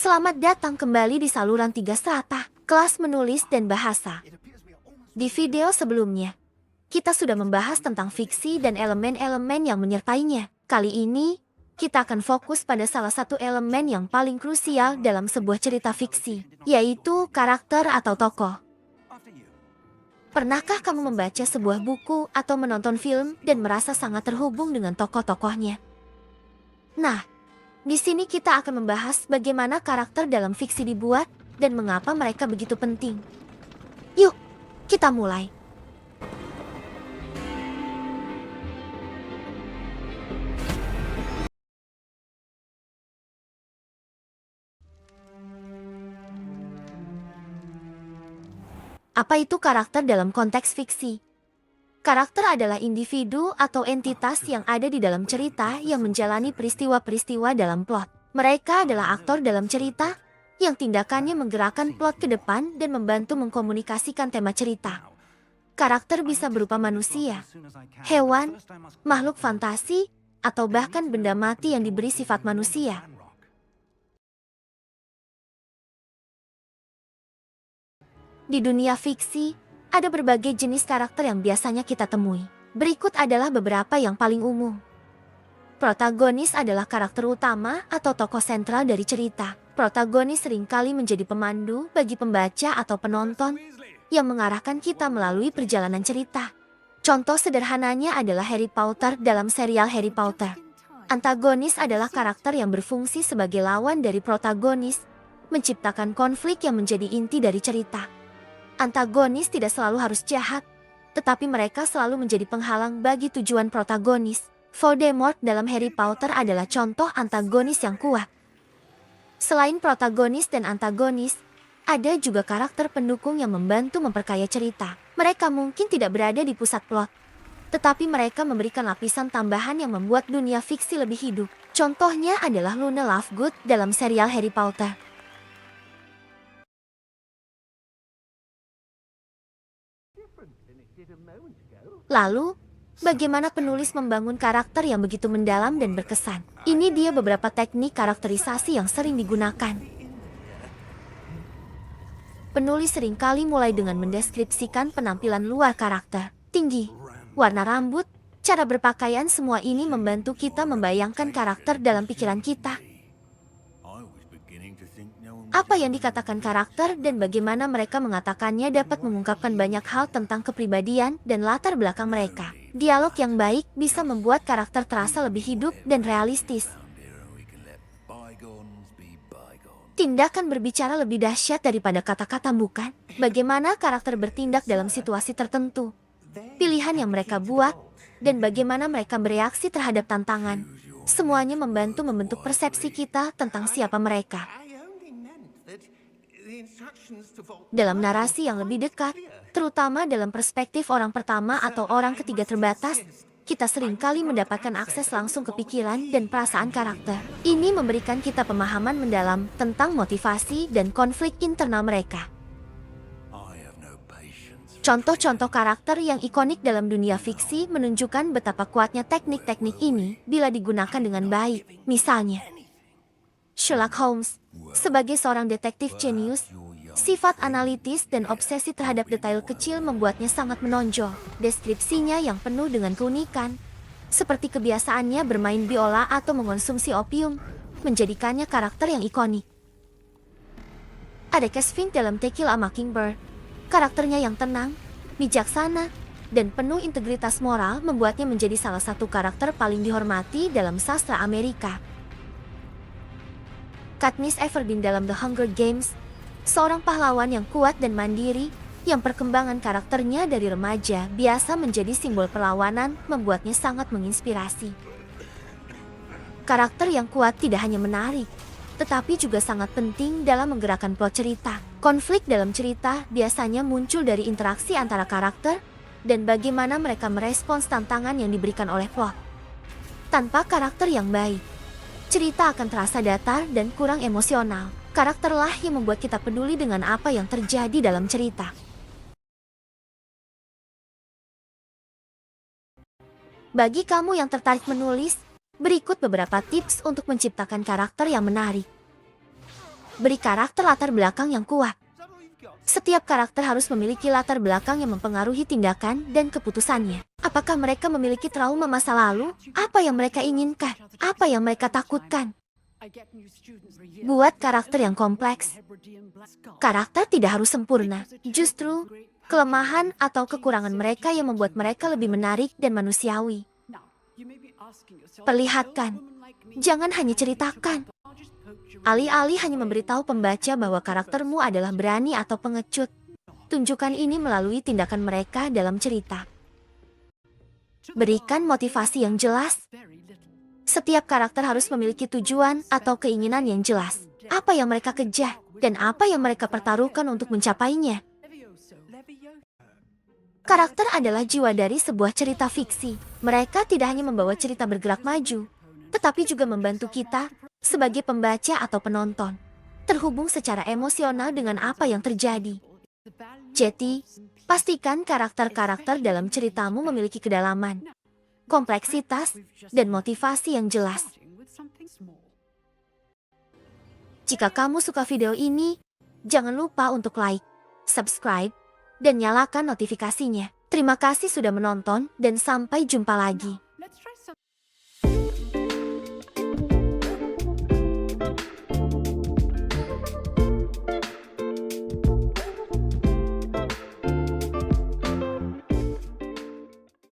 Selamat datang kembali di saluran 3 strata, kelas menulis dan bahasa. Di video sebelumnya, kita sudah membahas tentang fiksi dan elemen-elemen yang menyertainya. Kali ini, kita akan fokus pada salah satu elemen yang paling krusial dalam sebuah cerita fiksi, yaitu karakter atau tokoh. Pernahkah kamu membaca sebuah buku atau menonton film dan merasa sangat terhubung dengan tokoh-tokohnya? Nah, di sini kita akan membahas bagaimana karakter dalam fiksi dibuat dan mengapa mereka begitu penting. Yuk, kita mulai. Apa itu karakter dalam konteks fiksi? Karakter adalah individu atau entitas yang ada di dalam cerita yang menjalani peristiwa-peristiwa dalam plot. Mereka adalah aktor dalam cerita yang tindakannya menggerakkan plot ke depan dan membantu mengkomunikasikan tema cerita. Karakter bisa berupa manusia, hewan, makhluk fantasi, atau bahkan benda mati yang diberi sifat manusia. Di dunia fiksi, ada berbagai jenis karakter yang biasanya kita temui. Berikut adalah beberapa yang paling umum. Protagonis adalah karakter utama atau tokoh sentral dari cerita. Protagonis seringkali menjadi pemandu bagi pembaca atau penonton yang mengarahkan kita melalui perjalanan cerita. Contoh sederhananya adalah Harry Potter dalam serial Harry Potter. Antagonis adalah karakter yang berfungsi sebagai lawan dari protagonis, menciptakan konflik yang menjadi inti dari cerita. Antagonis tidak selalu harus jahat, tetapi mereka selalu menjadi penghalang bagi tujuan protagonis. Voldemort dalam Harry Potter adalah contoh antagonis yang kuat. Selain protagonis dan antagonis, ada juga karakter pendukung yang membantu memperkaya cerita. Mereka mungkin tidak berada di pusat plot, tetapi mereka memberikan lapisan tambahan yang membuat dunia fiksi lebih hidup. Contohnya adalah Luna Lovegood dalam serial Harry Potter. Lalu, bagaimana penulis membangun karakter yang begitu mendalam dan berkesan? Ini dia beberapa teknik karakterisasi yang sering digunakan. Penulis seringkali mulai dengan mendeskripsikan penampilan luar karakter, tinggi, warna rambut, cara berpakaian, semua ini membantu kita membayangkan karakter dalam pikiran kita. Apa yang dikatakan karakter dan bagaimana mereka mengatakannya dapat mengungkapkan banyak hal tentang kepribadian dan latar belakang mereka. Dialog yang baik bisa membuat karakter terasa lebih hidup dan realistis. Tindakan berbicara lebih dahsyat daripada kata-kata, bukan? Bagaimana karakter bertindak dalam situasi tertentu, pilihan yang mereka buat, dan bagaimana mereka bereaksi terhadap tantangan. Semuanya membantu membentuk persepsi kita tentang siapa mereka. Dalam narasi yang lebih dekat, terutama dalam perspektif orang pertama atau orang ketiga terbatas, kita seringkali mendapatkan akses langsung ke pikiran dan perasaan karakter. Ini memberikan kita pemahaman mendalam tentang motivasi dan konflik internal mereka. Contoh-contoh karakter yang ikonik dalam dunia fiksi menunjukkan betapa kuatnya teknik-teknik ini bila digunakan dengan baik. Misalnya, Sherlock Holmes, sebagai seorang detektif jenius, sifat analitis dan obsesi terhadap detail kecil membuatnya sangat menonjol. Deskripsinya yang penuh dengan keunikan, seperti kebiasaannya bermain biola atau mengonsumsi opium, menjadikannya karakter yang ikonik. Ada Cas Fink dalam To Kill a Mockingbird. Karakternya yang tenang, bijaksana, dan penuh integritas moral membuatnya menjadi salah satu karakter paling dihormati dalam sastra Amerika. Katniss Everdeen dalam The Hunger Games, seorang pahlawan yang kuat dan mandiri, yang perkembangan karakternya dari remaja biasa menjadi simbol perlawanan, membuatnya sangat menginspirasi. Karakter yang kuat tidak hanya menarik, tetapi juga sangat penting dalam menggerakkan plot cerita. Konflik dalam cerita biasanya muncul dari interaksi antara karakter dan bagaimana mereka merespons tantangan yang diberikan oleh plot. Tanpa karakter yang baik, cerita akan terasa datar dan kurang emosional. Karakterlah yang membuat kita peduli dengan apa yang terjadi dalam cerita. Bagi kamu yang tertarik menulis, berikut beberapa tips untuk menciptakan karakter yang menarik. Beri karakter latar belakang yang kuat. Setiap karakter harus memiliki latar belakang yang mempengaruhi tindakan dan keputusannya. Apakah mereka memiliki trauma masa lalu? Apa yang mereka inginkan? Apa yang mereka takutkan? Buat karakter yang kompleks. Karakter tidak harus sempurna. Justru, kelemahan atau kekurangan mereka yang membuat mereka lebih menarik dan manusiawi. Perlihatkan. Jangan hanya ceritakan. Alih-alih hanya memberitahu pembaca bahwa karaktermu adalah berani atau pengecut, tunjukkan ini melalui tindakan mereka dalam cerita. Berikan motivasi yang jelas. Setiap karakter harus memiliki tujuan atau keinginan yang jelas. Apa yang mereka kejar dan apa yang mereka pertaruhkan untuk mencapainya. Karakter adalah jiwa dari sebuah cerita fiksi. Mereka tidak hanya membawa cerita bergerak maju, tetapi juga membantu kita sebagai pembaca atau penonton terhubung secara emosional dengan apa yang terjadi. Jadi, pastikan karakter-karakter dalam ceritamu memiliki kedalaman, kompleksitas, dan motivasi yang jelas. Jika kamu suka video ini, jangan lupa untuk like, subscribe, dan nyalakan notifikasinya. Terima kasih sudah menonton dan sampai jumpa lagi.